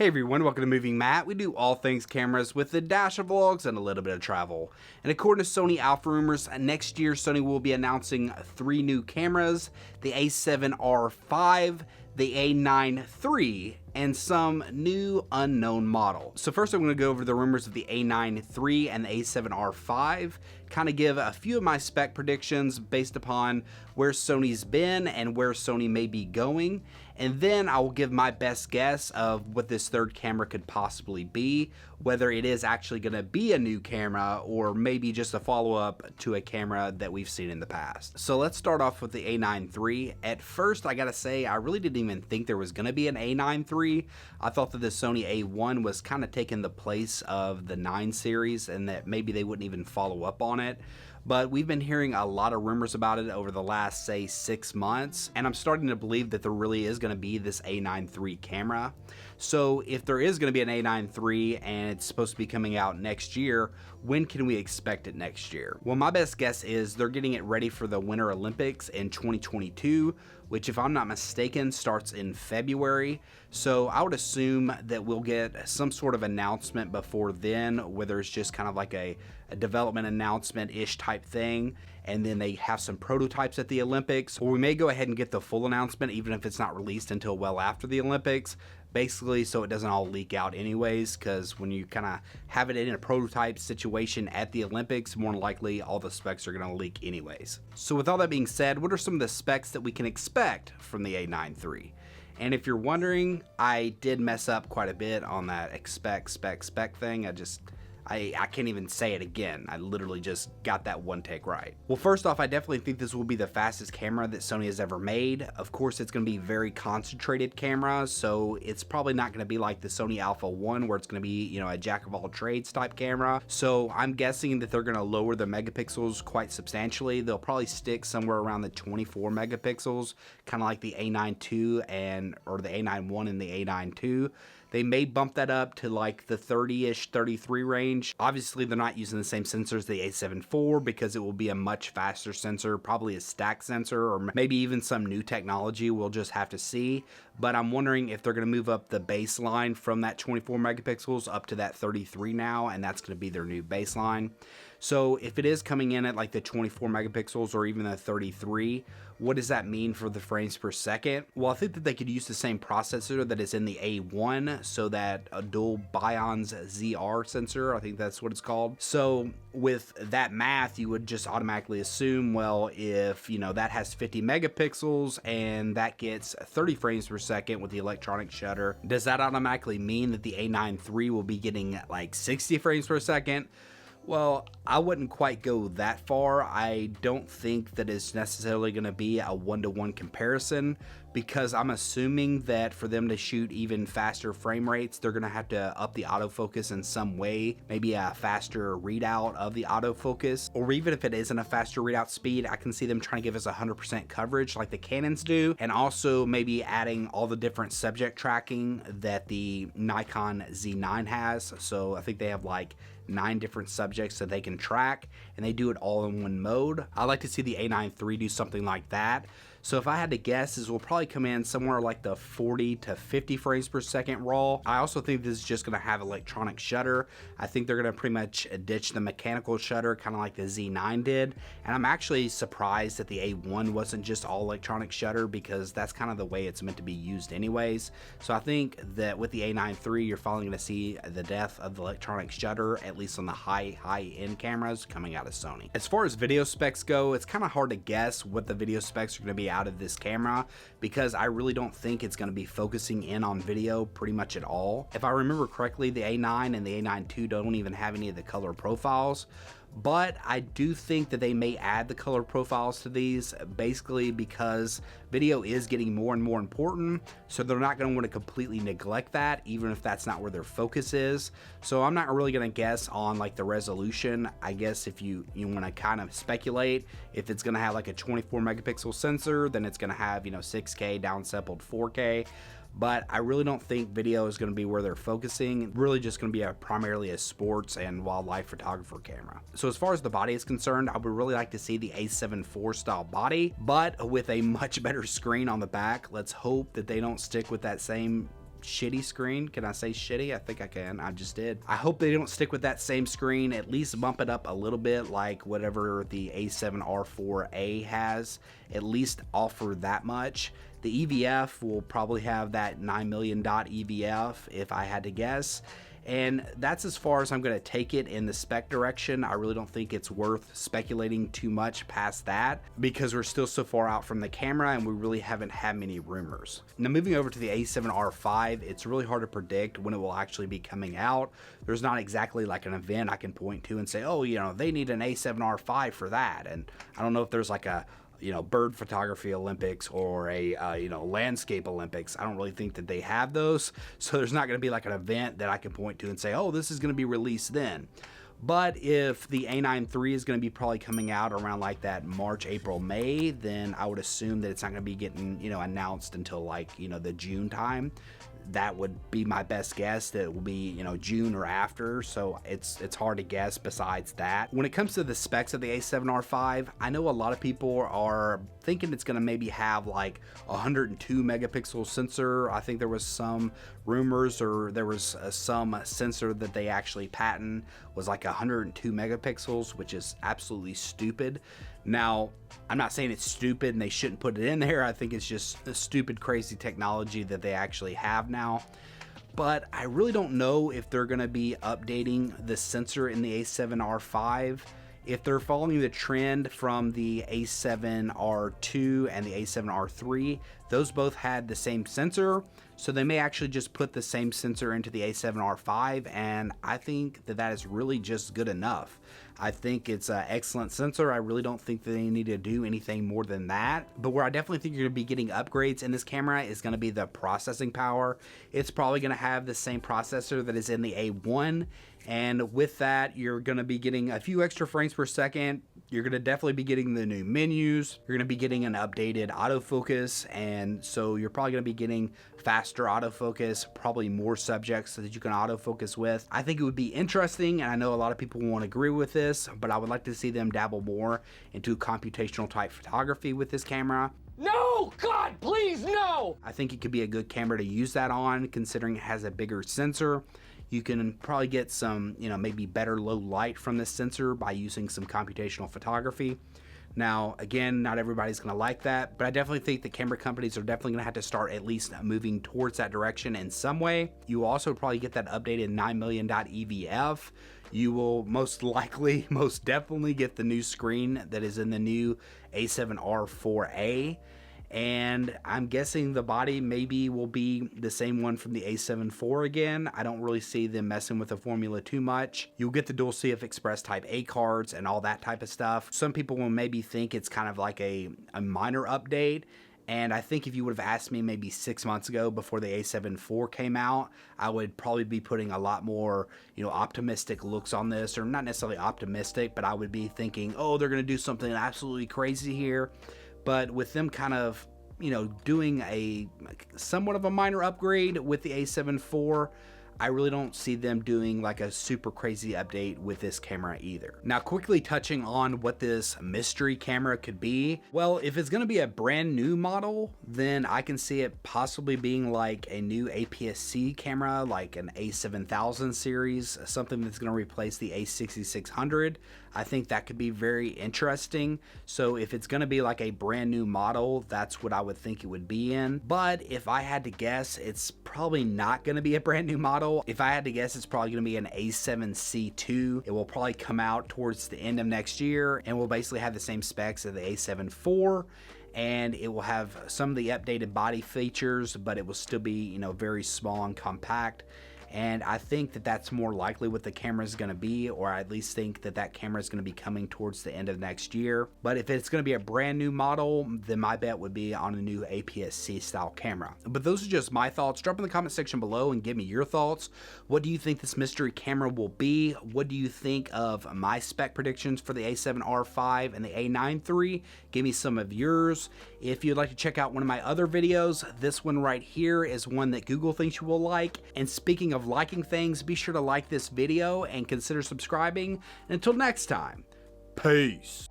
Hey everyone, welcome to Moving Matt. We do all things cameras with a dash of vlogs and a little bit of travel. And according to Sony Alpha Rumors, next year Sony will be announcing 3 new cameras, the A7R V, the A9 III, and some new unknown model. So first I'm going to go over the rumors of the A9 III and the A7R V, kind of give a few of my spec predictions based upon where Sony's been and where Sony may be going, and then I will give my best guess of what this third camera could possibly be, whether it is actually going to be a new camera or maybe just a follow-up to a camera that we've seen in the past. So let's start off with the A9 III. At first, I gotta say, I really didn't even think there was going to be an A9 III. I thought that the Sony A1 was kind of taking the place of the 9 series and that maybe they wouldn't even follow up on it. But we've been hearing a lot of rumors about it over the last, say, 6 months, and I'm starting to believe that there really is going to be this A9 III camera. So if there is going to be an A9 III and it's supposed to be coming out next year, when can we expect it next year? Well, my best guess is they're getting it ready for the Winter Olympics in 2022, which, if I'm not mistaken, starts in February. So I would assume that we'll get some sort of announcement before then, whether it's just kind of like a development announcement-ish type thing, and then they have some prototypes at the Olympics, or we may go ahead and get the full announcement even if it's not released until well after the Olympics, basically so it doesn't all leak out anyways, because when you kind of have it in a prototype situation at the Olympics, more than likely all the specs are going to leak anyways. So with all that being said, what are some of the specs that we can expect from the A9 III? And if you're wondering, I did mess up quite a bit on that spec thing. I can't even say it again. I literally just got that one take right. Well, first off, I definitely think this will be the fastest camera that Sony has ever made. Of course, it's going to be very concentrated camera, so it's probably not going to be like the Sony Alpha 1 where it's going to be, you know, a jack of all trades type camera. So I'm guessing that they're going to lower the megapixels quite substantially. They'll probably stick somewhere around the 24 megapixels, kind of like the A9 II or the A9 I and the A9 II. They may bump that up to like the 30-ish, 33 range. Obviously, they're not using the same sensor as the A7 IV because it will be a much faster sensor, probably a stack sensor, or maybe even some new technology. We'll just have to see. But I'm wondering if they're going to move up the baseline from that 24 megapixels up to that 33 now, and that's going to be their new baseline. So if it is coming in at like the 24 megapixels or even the 33, what does that mean for the frames per second? Well, I think that they could use the same processor that is in the A1, so that a dual Bions ZR sensor, I think that's what it's called. So with that math, you would just automatically assume, well, if, you know, that has 50 megapixels and that gets 30 frames per second with the electronic shutter, does that automatically mean that the A9 III will be getting like 60 frames per second? Well, I wouldn't quite go that far. I don't think that it's necessarily going to be a one-to-one comparison, because I'm assuming that for them to shoot even faster frame rates, they're going to have to up the autofocus in some way, maybe a faster readout of the autofocus, or even if it isn't a faster readout speed, I can see them trying to give us 100% coverage like the Canons do, and also maybe adding all the different subject tracking that the Nikon Z9 has. So I think they have like 9 different subjects that they can track, and they do it all in one mode. I like to see the A9 III do something like that. So if I had to guess, this will probably come in somewhere like the 40 to 50 frames per second raw. I also think this is just going to have electronic shutter. I think they're going to pretty much ditch the mechanical shutter, kind of like the Z9 did. And I'm actually surprised that the A1 wasn't just all electronic shutter, because that's kind of the way it's meant to be used anyways. So I think that with the A9 III, you're finally going to see the death of the electronic shutter, at least on the high-end cameras coming out of Sony. As far as video specs go, it's kind of hard to guess what the video specs are going to be out of this camera, because I really don't think it's going to be focusing in on video pretty much at all. If I remember correctly, the A9 and the A9 II don't even have any of the color profiles, but I do think that they may add the color profiles to these, basically because video is getting more and more important, so they're not going to want to completely neglect that, even if that's not where their focus is. So I'm not really going to guess on like the resolution. I guess if you want to kind of speculate, if it's going to have like a 24 megapixel sensor, then it's going to have, you know, 6K downsampled 4K. But I really don't think video is going to be where they're focusing. Really just going to be primarily a sports and wildlife photographer camera. So as far as the body is concerned, I would really like to see the A7 IV style body, but with a much better screen on the back. Let's hope that they don't stick with that same shitty screen. Can I say shitty? I think I can. I just did. I hope they don't stick with that same screen. At least bump it up a little bit like whatever the A7R IV has. At least offer that much. The EVF will probably have that 9 million dot EVF if I had to guess. And that's as far as I'm going to take it in the spec direction. I really don't think it's worth speculating too much past that because we're still so far out from the camera and we really haven't had many rumors. Now moving over to the A7R V, it's really hard to predict when it will actually be coming out. There's not exactly like an event I can point to and say, oh, you know, they need an A7R V for that. And I don't know if there's like a bird photography Olympics or a landscape Olympics. I don't really think that they have those, so there's not going to be like an event that I can point to and say, oh, this is going to be released then. But if the A9 III is going to be probably coming out around like that March, April, May, then I would assume that it's not going to be getting announced until like the June time. That would be my best guess, that it will be June or after, so it's hard to guess besides that. When it comes to the specs of the A7R V, I know a lot of people are thinking it's going to maybe have like 102 megapixel sensor. I think there was some rumors, or there was some sensor that they actually patent was like 102 megapixels, which is absolutely stupid. Now, I'm not saying it's stupid and they shouldn't put it in there. I think it's just a stupid, crazy technology that they actually have now. But I really don't know if they're going to be updating the sensor in the A7R V. If they're following the trend from the A7R II and the A7R III, those both had the same sensor. So they may actually just put the same sensor into the A7R V, and I think that that is really just good enough. I think it's an excellent sensor. I really don't think that they need to do anything more than that. But where I definitely think you're going to be getting upgrades in this camera is going to be the processing power. It's probably going to have the same processor that is in the A1. And with that, you're going to be getting a few extra frames per second. You're going to definitely be getting the new menus. You're going to be getting an updated autofocus. And so you're probably going to be getting faster autofocus, probably more subjects that you can autofocus with. I think it would be interesting, and I know a lot of people won't agree with this, but I would like to see them dabble more into computational type photography with this camera. No! God, please, no! I think it could be a good camera to use that on, considering it has a bigger sensor. You can probably get some, maybe better low light from this sensor by using some computational photography. Now, again, not everybody's going to like that, but I definitely think the camera companies are definitely going to have to start at least moving towards that direction in some way. You will also probably get that updated 9 million dot EVF. You will most likely, most definitely get the new screen that is in the new A7R IV. And I'm guessing the body maybe will be the same one from the A7 IV again. I don't really see them messing with the formula too much. You'll get the dual CF Express Type A cards and all that type of stuff. Some people will maybe think it's kind of like a minor update. And I think if you would have asked me maybe 6 months ago before the A7 IV came out, I would probably be putting a lot more, optimistic looks on this, or not necessarily optimistic, but I would be thinking, oh, they're going to do something absolutely crazy here. But with them kind of, doing a somewhat of a minor upgrade with the A7 IV, I really don't see them doing like a super crazy update with this camera either. Now, quickly touching on what this mystery camera could be. Well, if it's going to be a brand new model, then I can see it possibly being like a new APS-C camera, like an A7000 series, something that's going to replace the A6600. I think that could be very interesting. So if it's going to be like a brand new model, that's what I would think it would be in. But if I had to guess, it's probably not going to be a brand new model. If I had to guess, it's probably going to be an A7C II. It will probably come out towards the end of next year and will basically have the same specs as the A7 IV. And it will have some of the updated body features, but it will still be, very small and compact. And I think that that's more likely what the camera is going to be, or I at least think that that camera is going to be coming towards the end of next year. But if it's going to be a brand new model, then my bet would be on a new APS-C style camera. But those are just my thoughts. Drop in the comment section below and give me your thoughts. What do you think this mystery camera will be? What do you think of my spec predictions for the A7R V and the A9 III? Give me some of yours. If you'd like to check out one of my other videos, this one right here is one that Google thinks you will like. And speaking of liking things, be sure to like this video and consider subscribing. And until next time, peace.